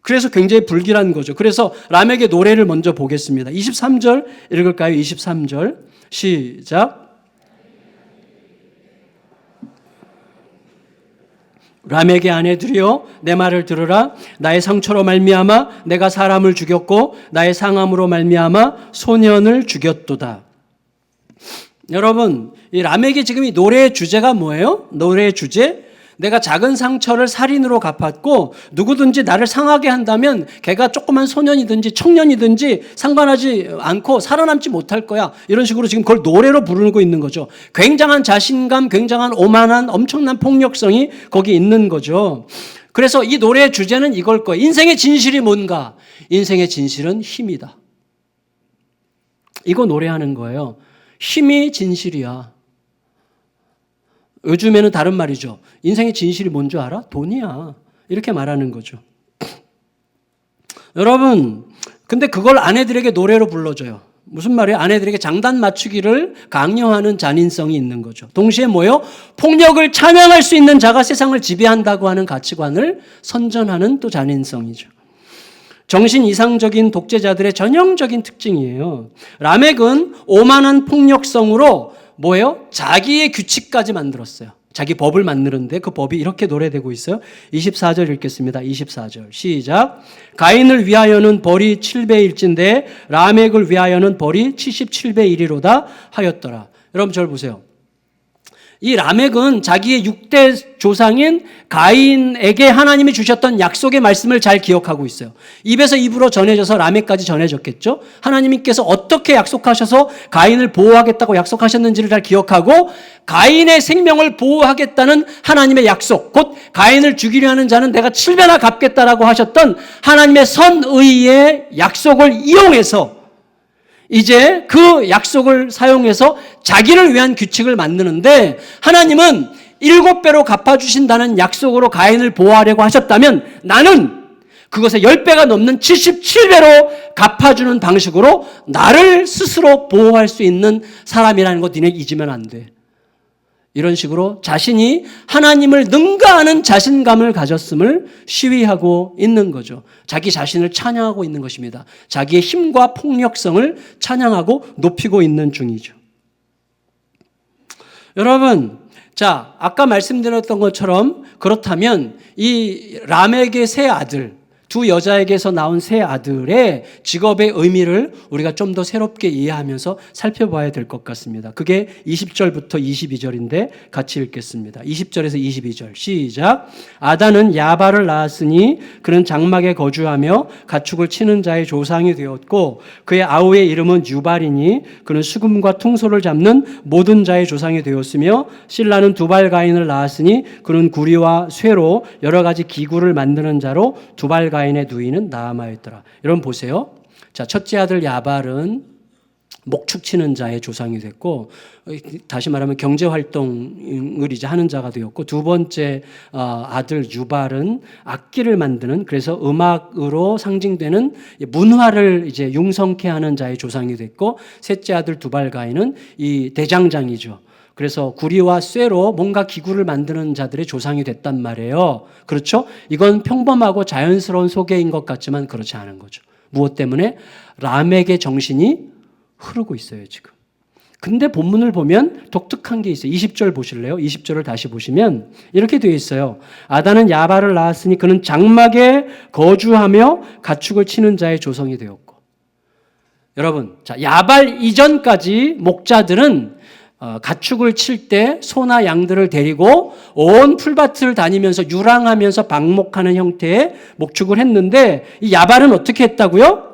그래서 굉장히 불길한 거죠. 그래서 라멕의 노래를 먼저 보겠습니다. 23절 읽을까요? 23절 시작. 라멕의 아내들이여, 내 말을 들으라. 나의 상처로 말미암아 내가 사람을 죽였고 나의 상함으로 말미암아 소년을 죽였도다. 여러분, 이 라멕의 지금 이 노래의 주제가 뭐예요? 노래의 주제? 내가 작은 상처를 살인으로 갚았고 누구든지 나를 상하게 한다면 걔가 조그만 소년이든지 청년이든지 상관하지 않고 살아남지 못할 거야. 이런 식으로 지금 그걸 노래로 부르고 있는 거죠. 굉장한 자신감, 굉장한 오만한 엄청난 폭력성이 거기 있는 거죠. 그래서 이 노래의 주제는 이걸 거예요. 인생의 진실이 뭔가? 인생의 진실은 힘이다. 이거 노래하는 거예요. 힘이 진실이야. 요즘에는 다른 말이죠. 인생의 진실이 뭔지 알아? 돈이야. 이렇게 말하는 거죠. 여러분, 근데 그걸 아내들에게 노래로 불러줘요. 무슨 말이에요? 아내들에게 장단 맞추기를 강요하는 잔인성이 있는 거죠. 동시에 뭐예요? 폭력을 찬양할 수 있는 자가 세상을 지배한다고 하는 가치관을 선전하는 또 잔인성이죠. 정신 이상적인 독재자들의 전형적인 특징이에요. 라멕은 오만한 폭력성으로 뭐예요? 자기의 규칙까지 만들었어요. 자기 법을 만드는데 그 법이 이렇게 노래되고 있어요. 24절 읽겠습니다. 24절 시작. 가인을 위하여는 벌이 7배일진데 라멕을 위하여는 벌이 77배 1이로다 하였더라. 여러분 저를 보세요. 이 라멕은 자기의 6대 조상인 가인에게 하나님이 주셨던 약속의 말씀을 잘 기억하고 있어요. 입에서 입으로 전해져서 라멕까지 전해졌겠죠. 하나님께서 어떻게 약속하셔서 가인을 보호하겠다고 약속하셨는지를 잘 기억하고, 가인의 생명을 보호하겠다는 하나님의 약속, 곧 가인을 죽이려 하는 자는 내가 7배나 갚겠다라고 하셨던 하나님의 선의의 약속을 이용해서 이제 그 약속을 사용해서 자기를 위한 규칙을 만드는데, 하나님은 7배로 갚아주신다는 약속으로 가인을 보호하려고 하셨다면 나는 그것의 10배가 넘는 77배로 갚아주는 방식으로 나를 스스로 보호할 수 있는 사람이라는 거 니네 잊으면 안 돼. 이런 식으로 자신이 하나님을 능가하는 자신감을 가졌음을 시위하고 있는 거죠. 자기 자신을 찬양하고 있는 것입니다. 자기의 힘과 폭력성을 찬양하고 높이고 있는 중이죠. 여러분, 자, 아까 말씀드렸던 것처럼 그렇다면 이 람에게 세 아들, 두 여자에게서 나온 세 아들의 직업의 의미를 우리가 좀 더 새롭게 이해하면서 살펴봐야 될 것 같습니다. 그게 20절부터 22절인데 같이 읽겠습니다. 20절에서 22절 시작. 아단은 야발을 낳았으니 그는 장막에 거주하며 가축을 치는 자의 조상이 되었고 그의 아우의 이름은 유발이니 그는 수금과 퉁소를 잡는 모든 자의 조상이 되었으며 실라는 두발가인을 낳았으니 그는 구리와 쇠로 여러 가지 기구를 만드는 자로 두발가인의 누이는 나아마였더라. 여러분 보세요. 자, 첫째 아들 야발은 목축 치는 자의 조상이 됐고, 다시 말하면 경제활동을 이제 하는 자가 되었고, 두 번째 아들 유발은 악기를 만드는, 그래서 음악으로 상징되는 문화를 이제 융성케 하는 자의 조상이 됐고, 셋째 아들 두발가인은 이 대장장이죠. 그래서 구리와 쇠로 뭔가 기구를 만드는 자들의 조상이 됐단 말이에요. 그렇죠? 이건 평범하고 자연스러운 소개인 것 같지만 그렇지 않은 거죠. 무엇 때문에? 람에게 정신이 흐르고 있어요, 지금. 근데 본문을 보면 독특한 게 있어요. 20절 보실래요? 20절을 다시 보시면 이렇게 되어 있어요. 아단은 야발을 낳았으니 그는 장막에 거주하며 가축을 치는 자의 조상이 되었고. 여러분, 자, 야발 이전까지 목자들은 가축을 칠 때 소나 양들을 데리고 온 풀밭을 다니면서 유랑하면서 방목하는 형태의 목축을 했는데 이 야발은 어떻게 했다고요?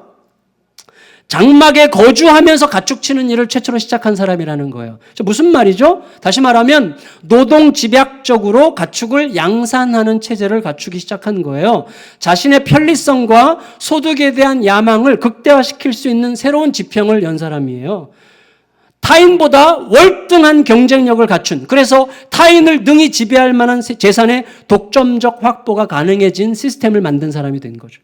장막에 거주하면서 가축 치는 일을 최초로 시작한 사람이라는 거예요. 무슨 말이죠? 다시 말하면 노동 집약적으로 가축을 양산하는 체제를 갖추기 시작한 거예요. 자신의 편리성과 소득에 대한 야망을 극대화시킬 수 있는 새로운 지평을 연 사람이에요. 타인보다 월등한 경쟁력을 갖춘, 그래서 타인을 능히 지배할 만한 재산의 독점적 확보가 가능해진 시스템을 만든 사람이 된 거죠.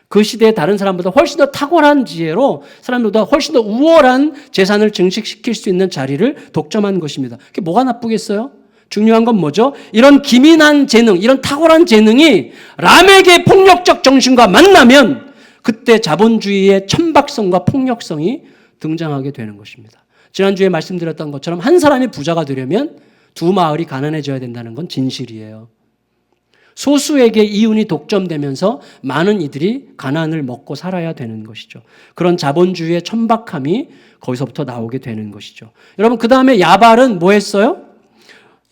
그 시대에 다른 사람보다 훨씬 더 탁월한 지혜로 사람보다 훨씬 더 우월한 재산을 증식시킬 수 있는 자리를 독점한 것입니다. 그게 뭐가 나쁘겠어요? 중요한 건 뭐죠? 이런 기민한 재능, 이런 탁월한 재능이 람에게 폭력적 정신과 만나면 그때 자본주의의 천박성과 폭력성이 등장하게 되는 것입니다. 지난주에 말씀드렸던 것처럼 한 사람이 부자가 되려면 두 마을이 가난해져야 된다는 건 진실이에요. 소수에게 이윤이 독점되면서 많은 이들이 가난을 먹고 살아야 되는 것이죠. 그런 자본주의의 천박함이 거기서부터 나오게 되는 것이죠. 여러분, 그 다음에 야발은 뭐 했어요?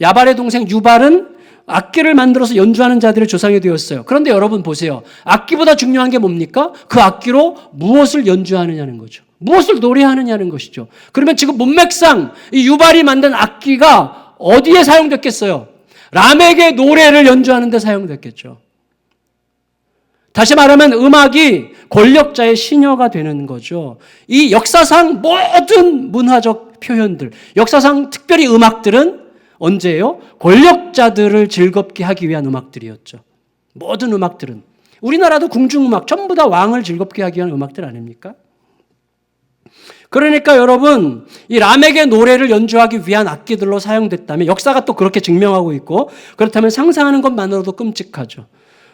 야발의 동생 유발은 악기를 만들어서 연주하는 자들의 조상이 되었어요. 그런데 여러분 보세요. 악기보다 중요한 게 뭡니까? 그 악기로 무엇을 연주하느냐는 거죠. 무엇을 노래하느냐는 것이죠. 그러면 지금 문맥상 이 유발이 만든 악기가 어디에 사용됐겠어요? 람에게 노래를 연주하는 데 사용됐겠죠. 다시 말하면 음악이 권력자의 시녀가 되는 거죠. 이 역사상 모든 문화적 표현들, 역사상 특별히 음악들은 언제예요? 권력자들을 즐겁게 하기 위한 음악들이었죠. 모든 음악들은. 우리나라도 궁중음악 전부 다 왕을 즐겁게 하기 위한 음악들 아닙니까? 그러니까 여러분, 이 람에게 노래를 연주하기 위한 악기들로 사용됐다면 역사가 또 그렇게 증명하고 있고, 그렇다면 상상하는 것만으로도 끔찍하죠.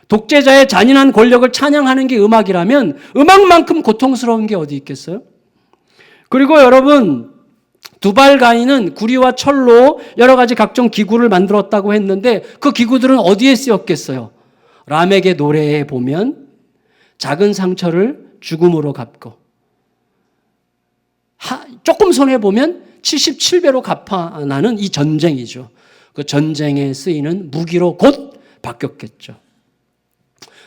독재자의 잔인한 권력을 찬양하는 게 음악이라면 음악만큼 고통스러운 게 어디 있겠어요? 그리고 여러분, 두발가인은 구리와 철로 여러 가지 각종 기구를 만들었다고 했는데 그 기구들은 어디에 쓰였겠어요? 람에게 노래에 보면 작은 상처를 죽음으로 갚고 조금 손해보면 77배로 갚아나는 이 전쟁이죠. 그 전쟁에 쓰이는 무기로 곧 바뀌었겠죠.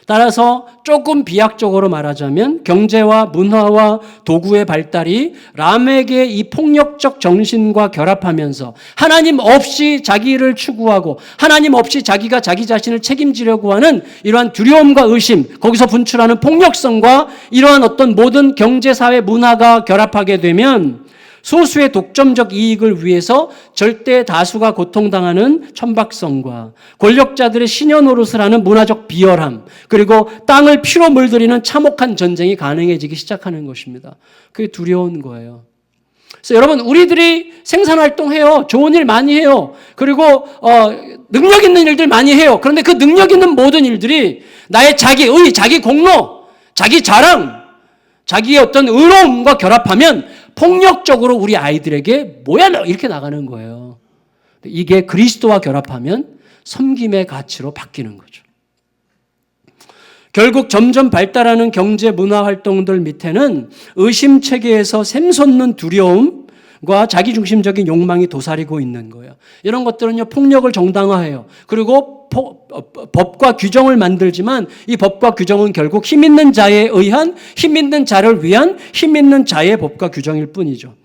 따라서 조금 비약적으로 말하자면 경제와 문화와 도구의 발달이 람에게 이 폭력적 정신과 결합하면서 하나님 없이 자기를 추구하고 하나님 없이 자기가 자기 자신을 책임지려고 하는 이러한 두려움과 의심, 거기서 분출하는 폭력성과 이러한 어떤 모든 경제, 사회, 문화가 결합하게 되면 소수의 독점적 이익을 위해서 절대 다수가 고통당하는 천박성과 권력자들의 시녀 노릇을 하는 문화적 비열함, 그리고 땅을 피로 물들이는 참혹한 전쟁이 가능해지기 시작하는 것입니다. 그게 두려운 거예요. 그래서 여러분, 우리들이 생산활동해요. 좋은 일 많이 해요. 그리고 능력 있는 일들 많이 해요. 그런데 그 능력 있는 모든 일들이 나의 자기의, 자기 공로, 자기 자랑, 자기의 어떤 의로움과 결합하면 폭력적으로 우리 아이들에게 뭐야 너 이렇게 나가는 거예요. 이게 그리스도와 결합하면 섬김의 가치로 바뀌는 거죠. 결국 점점 발달하는 경제 문화 활동들 밑에는 의심 체계에서 샘솟는 두려움과 자기중심적인 욕망이 도사리고 있는 거예요. 이런 것들은요, 폭력을 정당화해요. 그리고 법과 규정을 만들지만 이 법과 규정은 결국 힘 있는 자에 의한, 힘 있는 자를 위한 힘 있는 자의 법과 규정일 뿐이죠.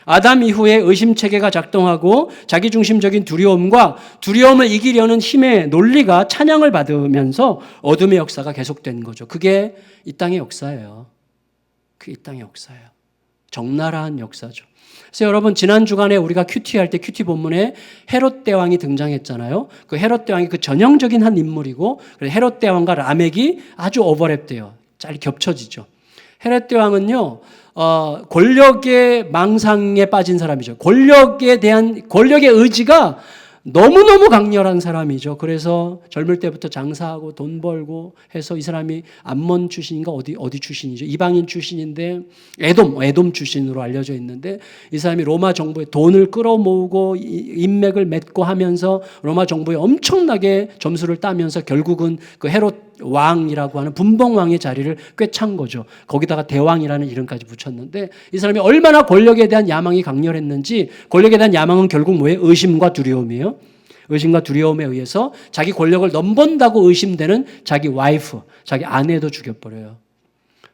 아담 이후에 의심체계가 작동하고 자기중심적인 두려움과 두려움을 이기려는 힘의 논리가 찬양을 받으면서 어둠의 역사가 계속된 거죠. 그게 이 땅의 역사예요. 그게 이 땅의 역사예요. 적나라한 역사죠. 그래서 여러분, 지난 주간에 우리가 큐티 할 때 큐티 본문에 헤롯 대왕이 등장했잖아요. 그 헤롯 대왕이 그 전형적인 한 인물이고, 헤롯 대왕과 라멕이 아주 오버랩돼요. 잘 겹쳐지죠. 헤롯 대왕은요, 권력의 망상에 빠진 사람이죠. 권력의 의지가 너무너무 강렬한 사람이죠. 그래서 젊을 때부터 장사하고 돈 벌고 해서 이 사람이 암몬 출신인가 어디 출신이죠. 이방인 출신인데 에돔 출신으로 알려져 있는데 이 사람이 로마 정부에 돈을 끌어모으고 인맥을 맺고 하면서 로마 정부에 엄청나게 점수를 따면서 결국은 그 헤롯 왕이라고 하는 분봉왕의 자리를 꿰찬 거죠. 거기다가 대왕이라는 이름까지 붙였는데 이 사람이 얼마나 권력에 대한 야망이 강렬했는지, 권력에 대한 야망은 결국 뭐예요? 의심과 두려움이에요. 의심과 두려움에 의해서 자기 권력을 넘본다고 의심되는 자기 와이프, 자기 아내도 죽여버려요.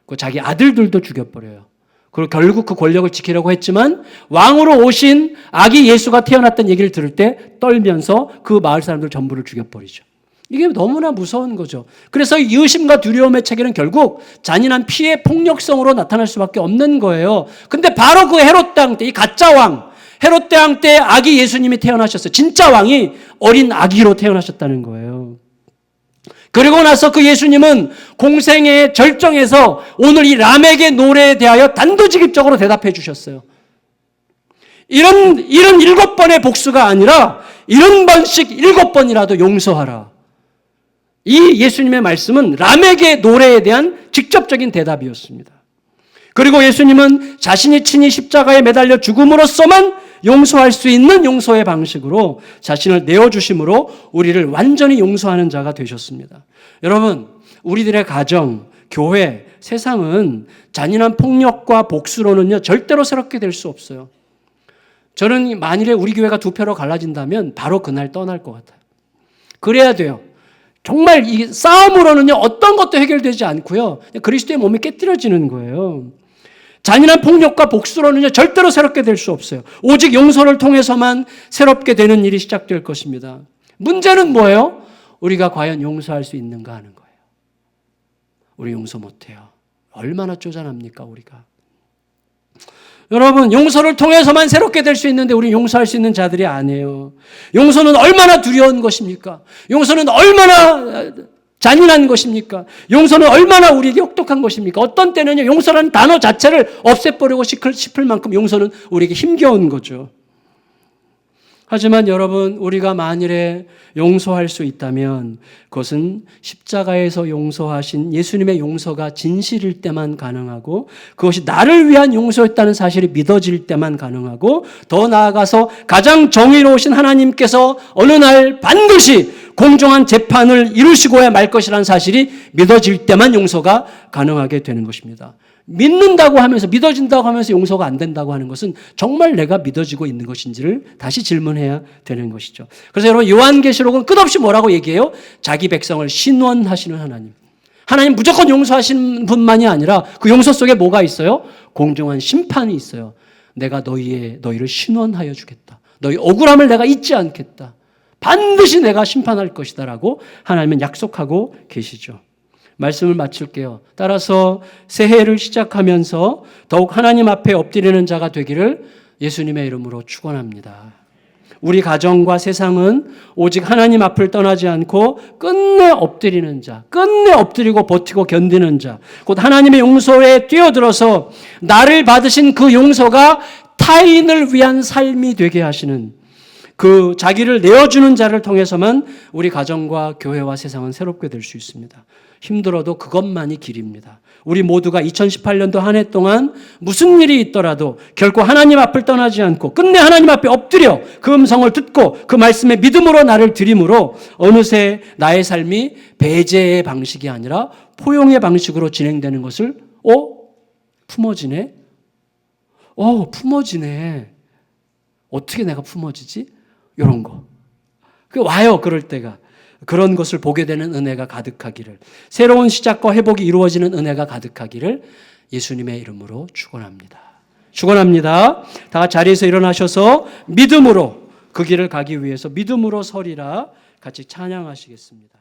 그 자기 아들들도 죽여버려요. 그리고 결국 그 권력을 지키려고 했지만 왕으로 오신 아기 예수가 태어났다는 얘기를 들을 때 떨면서 그 마을 사람들 전부를 죽여버리죠. 이게 너무나 무서운 거죠. 그래서 이 의심과 두려움의 체계는 결국 잔인한 피해 폭력성으로 나타날 수밖에 없는 거예요. 근데 바로 그 헤롯 대왕 때, 이 가짜 왕, 헤롯 대왕 때 아기 예수님이 태어나셨어요. 진짜 왕이 어린 아기로 태어나셨다는 거예요. 그리고 나서 그 예수님은 공생의 절정에서 오늘 이 라멕의 노래에 대하여 단도직입적으로 대답해 주셨어요. 이런 7번의 복수가 아니라 70번씩 7번이라도 용서하라. 이 예수님의 말씀은 라멕의 노래에 대한 직접적인 대답이었습니다. 그리고 예수님은 자신이 친히 십자가에 매달려 죽음으로써만 용서할 수 있는 용서의 방식으로 자신을 내어주심으로 우리를 완전히 용서하는 자가 되셨습니다. 여러분, 우리들의 가정, 교회, 세상은 잔인한 폭력과 복수로는요 절대로 새롭게 될 수 없어요. 저는 만일에 우리 교회가 두 표로 갈라진다면 바로 그날 떠날 것 같아요. 그래야 돼요. 정말 이 싸움으로는요 어떤 것도 해결되지 않고요 그리스도의 몸이 깨뜨려지는 거예요. 잔인한 폭력과 복수로는요 절대로 새롭게 될 수 없어요. 오직 용서를 통해서만 새롭게 되는 일이 시작될 것입니다. 문제는 뭐예요? 우리가 과연 용서할 수 있는가 하는 거예요. 우리 용서 못해요. 얼마나 쪼잔합니까 우리가. 여러분, 용서를 통해서만 새롭게 될 수 있는데 우리 용서할 수 있는 자들이 아니에요. 용서는 얼마나 두려운 것입니까? 용서는 얼마나 잔인한 것입니까? 용서는 얼마나 우리에게 혹독한 것입니까? 어떤 때는요 용서라는 단어 자체를 없애버리고 싶을 만큼 용서는 우리에게 힘겨운 거죠. 하지만 여러분, 우리가 만일에 용서할 수 있다면 그것은 십자가에서 용서하신 예수님의 용서가 진실일 때만 가능하고, 그것이 나를 위한 용서였다는 사실이 믿어질 때만 가능하고, 더 나아가서 가장 정의로우신 하나님께서 어느 날 반드시 공정한 재판을 이루시고야 말 것이라는 사실이 믿어질 때만 용서가 가능하게 되는 것입니다. 믿는다고 하면서, 믿어진다고 하면서 용서가 안 된다고 하는 것은 정말 내가 믿어지고 있는 것인지를 다시 질문해야 되는 것이죠. 그래서 여러분, 요한계시록은 끝없이 뭐라고 얘기해요? 자기 백성을 신원하시는 하나님. 하나님 무조건 용서하시는 분만이 아니라 그 용서 속에 뭐가 있어요? 공정한 심판이 있어요. 내가 너희를 신원하여 주겠다. 너희 억울함을 내가 잊지 않겠다. 반드시 내가 심판할 것이다 라고 하나님은 약속하고 계시죠. 말씀을 마칠게요. 따라서 새해를 시작하면서 더욱 하나님 앞에 엎드리는 자가 되기를 예수님의 이름으로 축원합니다. 우리 가정과 세상은 오직 하나님 앞을 떠나지 않고 끝내 엎드리는 자, 끝내 엎드리고 버티고 견디는 자, 곧 하나님의 용서에 뛰어들어서 나를 받으신 그 용서가 타인을 위한 삶이 되게 하시는 그 자기를 내어주는 자를 통해서만 우리 가정과 교회와 세상은 새롭게 될 수 있습니다. 힘들어도 그것만이 길입니다. 우리 모두가 2018년도 한 해 동안 무슨 일이 있더라도 결코 하나님 앞을 떠나지 않고 끝내 하나님 앞에 엎드려 그 음성을 듣고 그 말씀에 믿음으로 나를 드림으로 어느새 나의 삶이 배제의 방식이 아니라 포용의 방식으로 진행되는 것을 품어지네? 품어지네. 어떻게 내가 품어지지? 이런 거. 와요, 그럴 때가. 그런 것을 보게 되는 은혜가 가득하기를, 새로운 시작과 회복이 이루어지는 은혜가 가득하기를 예수님의 이름으로 축원합니다. 축원합니다. 다 자리에서 일어나셔서 믿음으로 그 길을 가기 위해서 믿음으로 서리라 같이 찬양하시겠습니다.